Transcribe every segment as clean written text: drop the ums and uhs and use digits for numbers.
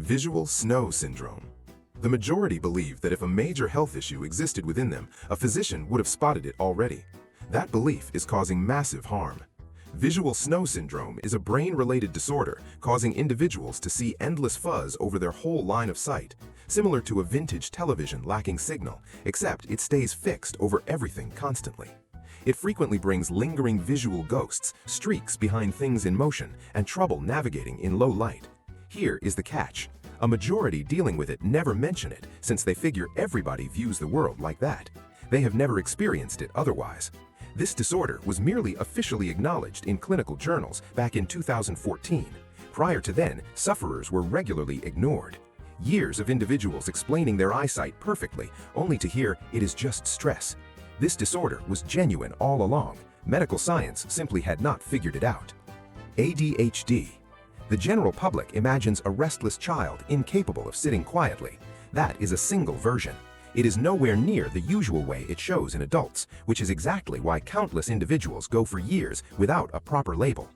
Visual snow syndrome. The majority believe that if a major health issue existed within them, a physician would have spotted it already. That belief is causing massive harm. Visual snow syndrome is a brain-related disorder causing individuals to see endless fuzz over their whole line of sight, similar to a vintage television lacking signal, except it stays fixed over everything constantly. It frequently brings lingering visual ghosts, streaks behind things in motion, and trouble navigating in low light. Here is the catch. A majority dealing with it never mention it, since they figure everybody views the world like that. They have never experienced it otherwise. This disorder was merely officially acknowledged in clinical journals back in 2014. Prior to then, sufferers were regularly ignored. Years of individuals explaining their eyesight perfectly, only to hear it is just stress. This disorder was genuine all along. Medical science simply had not figured it out. ADHD. The general public imagines a restless child incapable of sitting quietly. That is a single version. It is nowhere near the usual way it shows in adults, which is exactly why countless individuals go for years without a proper label.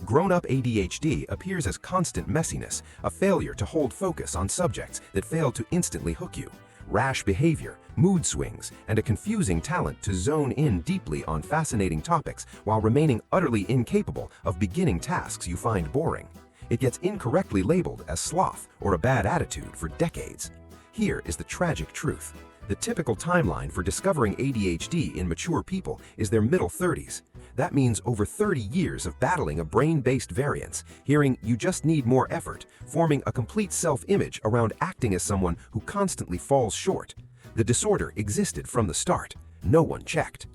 Grown-up ADHD appears as constant messiness, a failure to hold focus on subjects that fail to instantly hook you, rash behavior, mood swings, and a confusing talent to zone in deeply on fascinating topics while remaining utterly incapable of beginning tasks you find boring. It gets incorrectly labeled as sloth or a bad attitude for decades. Here is the tragic truth. The typical timeline for discovering ADHD in mature people is their middle 30s. That means over 30 years of battling a brain-based variance, hearing you just need more effort, forming a complete self-image around acting as someone who constantly falls short. The disorder existed from the start. No one checked.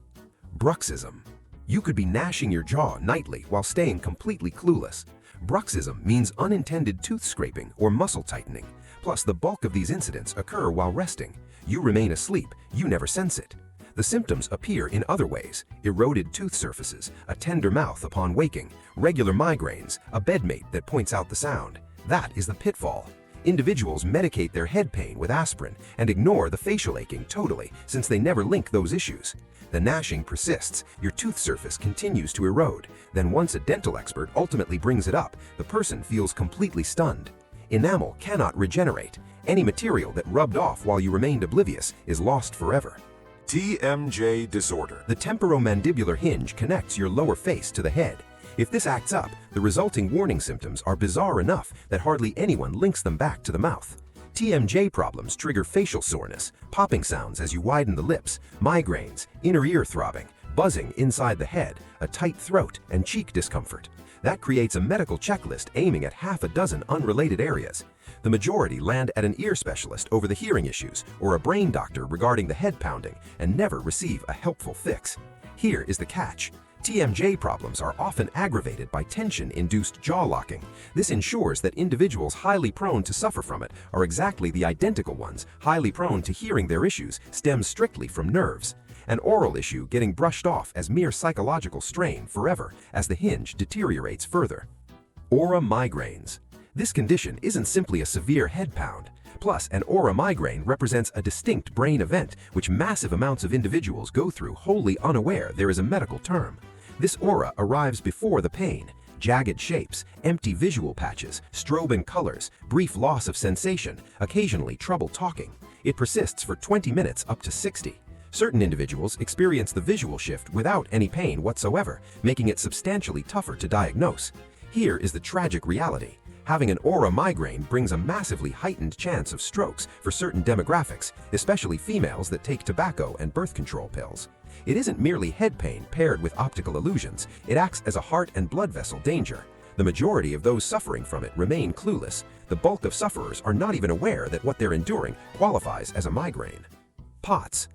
Bruxism. You could be gnashing your jaw nightly while staying completely clueless. Bruxism means unintended tooth scraping or muscle tightening. Plus, the bulk of these incidents occur while resting. You remain asleep, you never sense it. The symptoms appear in other ways: eroded tooth surfaces, a tender mouth upon waking, regular migraines, a bedmate that points out the sound. That is the pitfall. Individuals medicate their head pain with aspirin and ignore the facial aching totally, since they never link those issues. The gnashing persists, your tooth surface continues to erode. Then once a dental expert ultimately brings it up, the person feels completely stunned. Enamel cannot regenerate. Any material that rubbed off while you remained oblivious is lost forever. TMJ disorder. The temporomandibular hinge connects your lower face to the head. If this acts up, the resulting warning symptoms are bizarre enough that hardly anyone links them back to the mouth. TMJ problems trigger facial soreness, popping sounds as you widen the lips, migraines, inner ear throbbing, buzzing inside the head, a tight throat, and cheek discomfort. That creates a medical checklist aiming at half a dozen unrelated areas. The majority land at an ear specialist over the hearing issues or a brain doctor regarding the head pounding and never receive a helpful fix. Here is the catch. TMJ problems are often aggravated by tension-induced jaw locking. This ensures that individuals highly prone to suffer from it are exactly the identical ones highly prone to hearing their issues stems strictly from nerves. An oral issue getting brushed off as mere psychological strain forever as the hinge deteriorates further. Aura migraines. This condition isn't simply a severe head pound. Plus, an aura migraine represents a distinct brain event which massive amounts of individuals go through wholly unaware there is a medical term. This aura arrives before the pain. Jagged shapes, empty visual patches, strobe and colors, brief loss of sensation, occasionally trouble talking. It persists for 20 minutes up to 60. Certain individuals experience the visual shift without any pain whatsoever, making it substantially tougher to diagnose. Here is the tragic reality. Having an aura migraine brings a massively heightened chance of strokes for certain demographics, especially females that take tobacco and birth control pills. It isn't merely head pain paired with optical illusions, it acts as a heart and blood vessel danger. The majority of those suffering from it remain clueless. The bulk of sufferers are not even aware that what they're enduring qualifies as a migraine. POTS.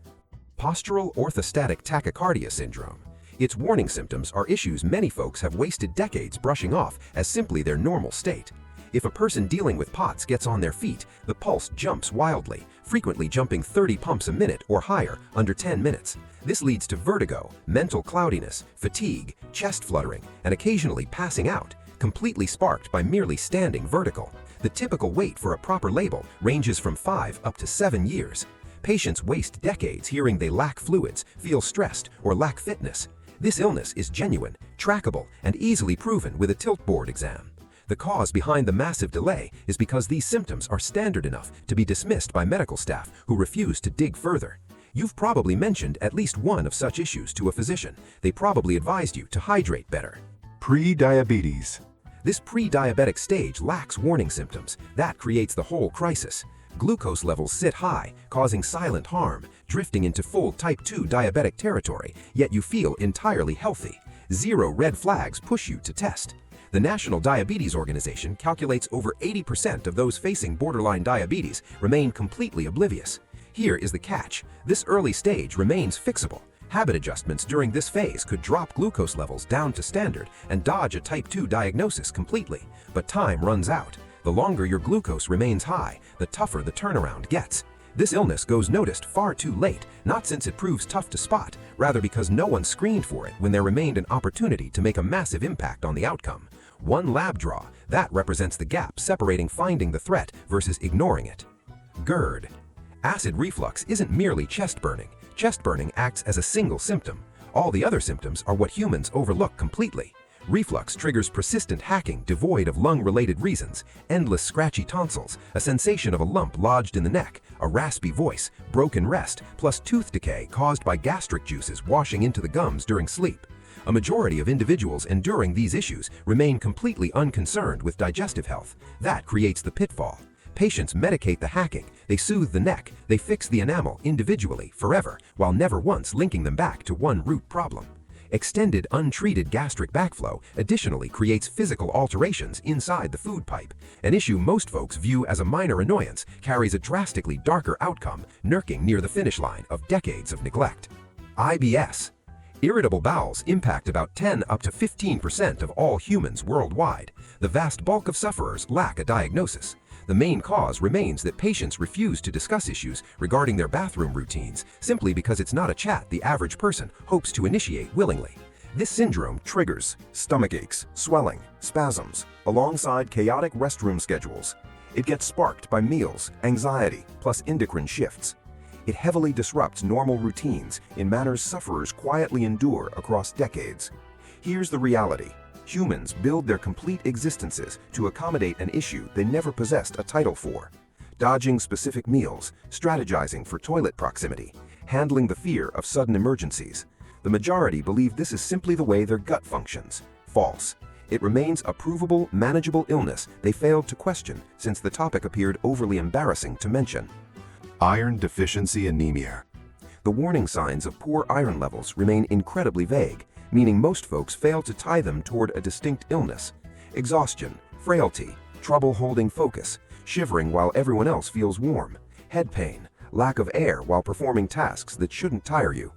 Postural orthostatic tachycardia syndrome. Its warning symptoms are issues many folks have wasted decades brushing off as simply their normal state. If a person dealing with POTS gets on their feet, the pulse jumps wildly, frequently jumping 30 pumps a minute or higher under 10 minutes. This leads to vertigo, mental cloudiness, fatigue, chest fluttering, and occasionally passing out, completely sparked by merely standing vertical. The typical wait for a proper label ranges from 5 up to 7 years. Patients waste decades hearing they lack fluids, feel stressed, or lack fitness. This illness is genuine, trackable, and easily proven with a tilt board exam. The cause behind the massive delay is because these symptoms are standard enough to be dismissed by medical staff who refuse to dig further. You've probably mentioned at least one of such issues to a physician. They probably advised you to hydrate better. Prediabetes. This pre-diabetic stage lacks warning symptoms. That creates the whole crisis. Glucose levels sit high, causing silent harm, drifting into full type 2 diabetic territory, yet you feel entirely healthy. Zero red flags push you to test. The National Diabetes Organization calculates over 80% of those facing borderline diabetes remain completely oblivious. Here is the catch. This early stage remains fixable. Habit adjustments during this phase could drop glucose levels down to standard and dodge a type 2 diagnosis completely. But time runs out. The longer your glucose remains high, the tougher the turnaround gets. This illness goes noticed far too late, not since it proves tough to spot, rather because no one screened for it when there remained an opportunity to make a massive impact on the outcome. One lab draw, that represents the gap separating finding the threat versus ignoring it. GERD. Acid reflux isn't merely chest burning. Chest burning acts as a single symptom. All the other symptoms are what humans overlook completely. Reflux triggers persistent hacking devoid of lung-related reasons, endless scratchy tonsils, a sensation of a lump lodged in the neck, a raspy voice, broken rest, plus tooth decay caused by gastric juices washing into the gums during sleep. A majority of individuals enduring these issues remain completely unconcerned with digestive health. That creates the pitfall. Patients medicate the hacking, they soothe the neck, they fix the enamel individually forever, while never once linking them back to one root problem. Extended untreated gastric backflow additionally creates physical alterations inside the food pipe. An issue most folks view as a minor annoyance carries a drastically darker outcome, lurking near the finish line of decades of neglect. IBS. Irritable bowels impact about 10 up to 15% of all humans worldwide. The vast bulk of sufferers lack a diagnosis. The main cause remains that patients refuse to discuss issues regarding their bathroom routines simply because it's not a chat the average person hopes to initiate willingly. This syndrome triggers stomach aches, swelling, spasms, alongside chaotic restroom schedules. It gets sparked by meals, anxiety, plus endocrine shifts. It heavily disrupts normal routines in manners sufferers quietly endure across decades. Here's the reality. Humans build their complete existences to accommodate an issue they never possessed a title for. Dodging specific meals, strategizing for toilet proximity, handling the fear of sudden emergencies. The majority believe this is simply the way their gut functions. False. It remains a provable, manageable illness they failed to question since the topic appeared overly embarrassing to mention. Iron-Deficiency Anemia. The warning signs of poor iron levels remain incredibly vague, meaning most folks fail to tie them toward a distinct illness. Exhaustion, frailty, trouble holding focus, shivering while everyone else feels warm, head pain, lack of air while performing tasks that shouldn't tire you.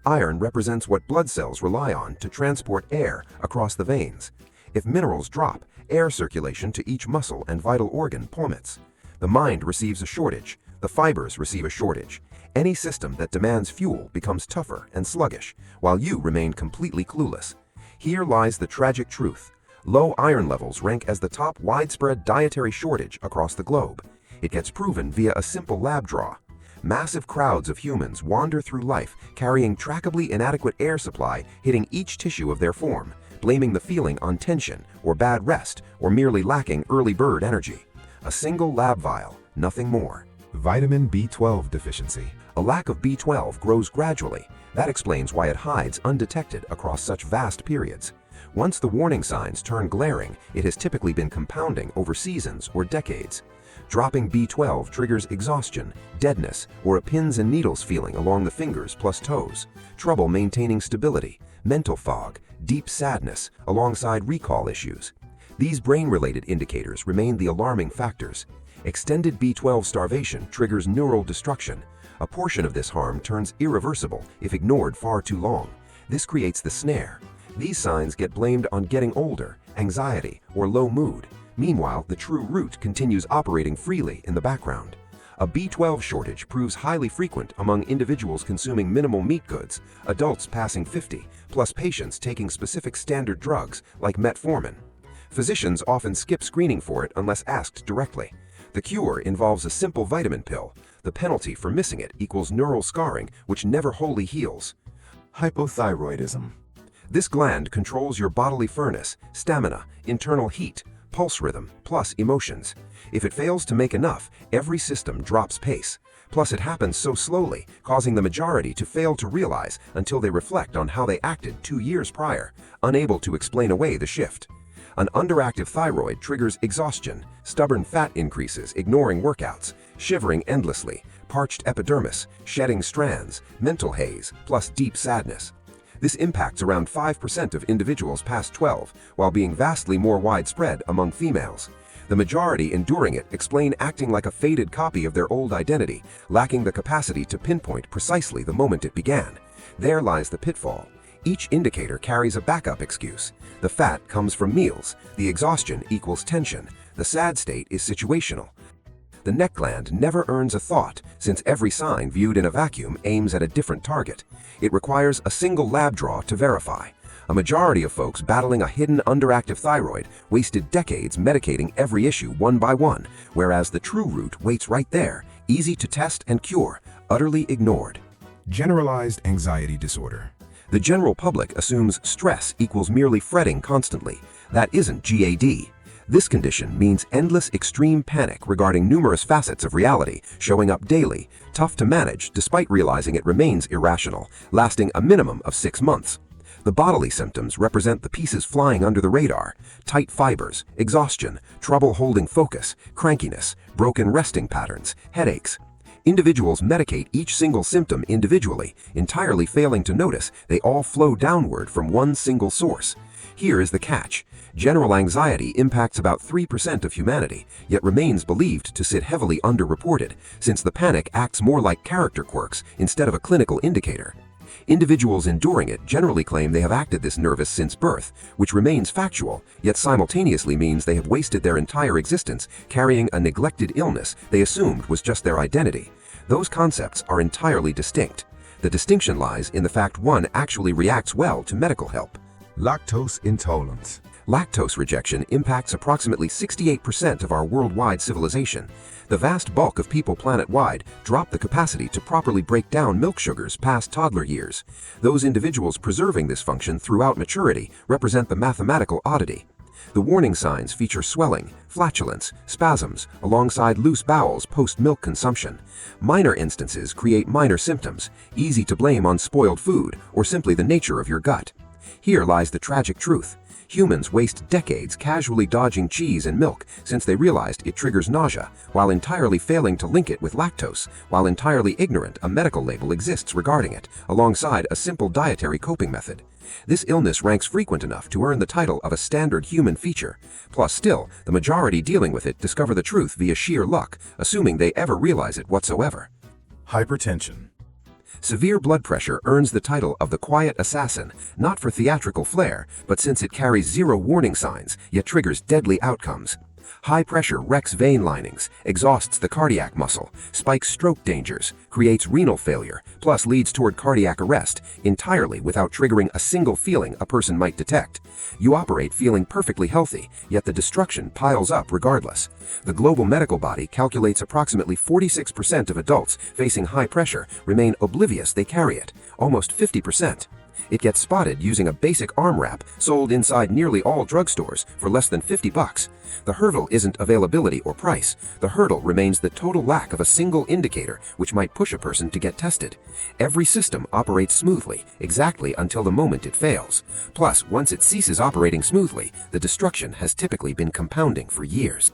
Iron represents what blood cells rely on to transport air across the veins. If minerals drop, air circulation to each muscle and vital organ plummets. The mind receives a shortage, the fibers receive a shortage. Any system that demands fuel becomes tougher and sluggish, while you remain completely clueless. Here lies the tragic truth. Low iron levels rank as the top widespread dietary shortage across the globe. It gets proven via a simple lab draw. Massive crowds of humans wander through life carrying trackably inadequate air supply hitting each tissue of their form, blaming the feeling on tension or bad rest or merely lacking early bird energy. A single lab vial, nothing more. Vitamin B12 deficiency. A lack of B12 grows gradually. That explains why it hides undetected across such vast periods. Once the warning signs turn glaring, it has typically been compounding over seasons or decades. Dropping B12 triggers exhaustion, deadness, or a pins and needles feeling along the fingers plus toes, trouble maintaining stability, mental fog, deep sadness, alongside recall issues. These brain-related indicators remain the alarming factors. Extended B12 starvation triggers neural destruction. A portion of this harm turns irreversible if ignored far too long. This creates the snare. These signs get blamed on getting older, anxiety, or low mood. Meanwhile, the true root continues operating freely in the background. A B12 shortage proves highly frequent among individuals consuming minimal meat goods, adults passing 50, plus patients taking specific standard drugs like metformin. Physicians often skip screening for it unless asked directly. The cure involves a simple vitamin pill. The penalty for missing it equals neural scarring, which never wholly heals. Hypothyroidism. This gland controls your bodily furnace, stamina, internal heat, pulse rhythm, plus emotions. If it fails to make enough, every system drops pace. Plus, it happens so slowly, causing the majority to fail to realize until they reflect on how they acted 2 years prior, unable to explain away the shift. An underactive thyroid triggers exhaustion, stubborn fat increases, ignoring workouts, shivering endlessly, parched epidermis, shedding strands, mental haze, plus deep sadness. This impacts around 5% of individuals past 12, while being vastly more widespread among females. The majority enduring it explain acting like a faded copy of their old identity, lacking the capacity to pinpoint precisely the moment it began. There lies the pitfall. Each indicator carries a backup excuse. The fat comes from meals, the exhaustion equals tension, the sad state is situational. The neck gland never earns a thought, since every sign viewed in a vacuum aims at a different target. It requires a single lab draw to verify. A majority of folks battling a hidden underactive thyroid wasted decades medicating every issue one by one, whereas the true root waits right there, easy to test and cure, utterly ignored. Generalized anxiety disorder. The general public assumes stress equals merely fretting constantly. That isn't GAD. This condition means endless extreme panic regarding numerous facets of reality, showing up daily, tough to manage despite realizing it remains irrational, lasting a minimum of 6 months. The bodily symptoms represent the pieces flying under the radar: tight fibers, exhaustion, trouble holding focus, crankiness, broken resting patterns, headaches. Individuals medicate each single symptom individually, entirely failing to notice they all flow downward from one single source. Here is the catch. General anxiety impacts about 3% of humanity, yet remains believed to sit heavily underreported, since the panic acts more like character quirks instead of a clinical indicator. Individuals enduring it generally claim they have acted this nervous since birth, which remains factual, yet simultaneously means they have wasted their entire existence carrying a neglected illness they assumed was just their identity. Those concepts are entirely distinct. The distinction lies in the fact one actually reacts well to medical help. Lactose intolerance. Lactose rejection impacts approximately 68% of our worldwide civilization. The vast bulk of people planet-wide drop the capacity to properly break down milk sugars past toddler years. Those individuals preserving this function throughout maturity represent the mathematical oddity. The warning signs feature swelling, flatulence, spasms, alongside loose bowels post-milk consumption. Minor instances create minor symptoms, easy to blame on spoiled food or simply the nature of your gut. Here lies the tragic truth. Humans waste decades casually dodging cheese and milk since they realized it triggers nausea, while entirely failing to link it with lactose, while entirely ignorant a medical label exists regarding it, alongside a simple dietary coping method. This illness ranks frequent enough to earn the title of a standard human feature. Plus still, the majority dealing with it discover the truth via sheer luck, assuming they ever realize it whatsoever. Hypertension. Severe blood pressure earns the title of the quiet assassin, not for theatrical flair, but since it carries zero warning signs, yet triggers deadly outcomes. High pressure wrecks vein linings, exhausts the cardiac muscle, spikes stroke dangers, creates renal failure, plus leads toward cardiac arrest, entirely without triggering a single feeling a person might detect. You operate feeling perfectly healthy, yet the destruction piles up regardless. The global medical body calculates approximately 46% of adults facing high pressure remain oblivious they carry it, almost 50%. It gets spotted using a basic arm wrap sold inside nearly all drugstores for less than $50. The hurdle isn't availability or price. The hurdle remains the total lack of a single indicator which might push a person to get tested. Every system operates smoothly, exactly until the moment it fails. Plus, once it ceases operating smoothly, the destruction has typically been compounding for years.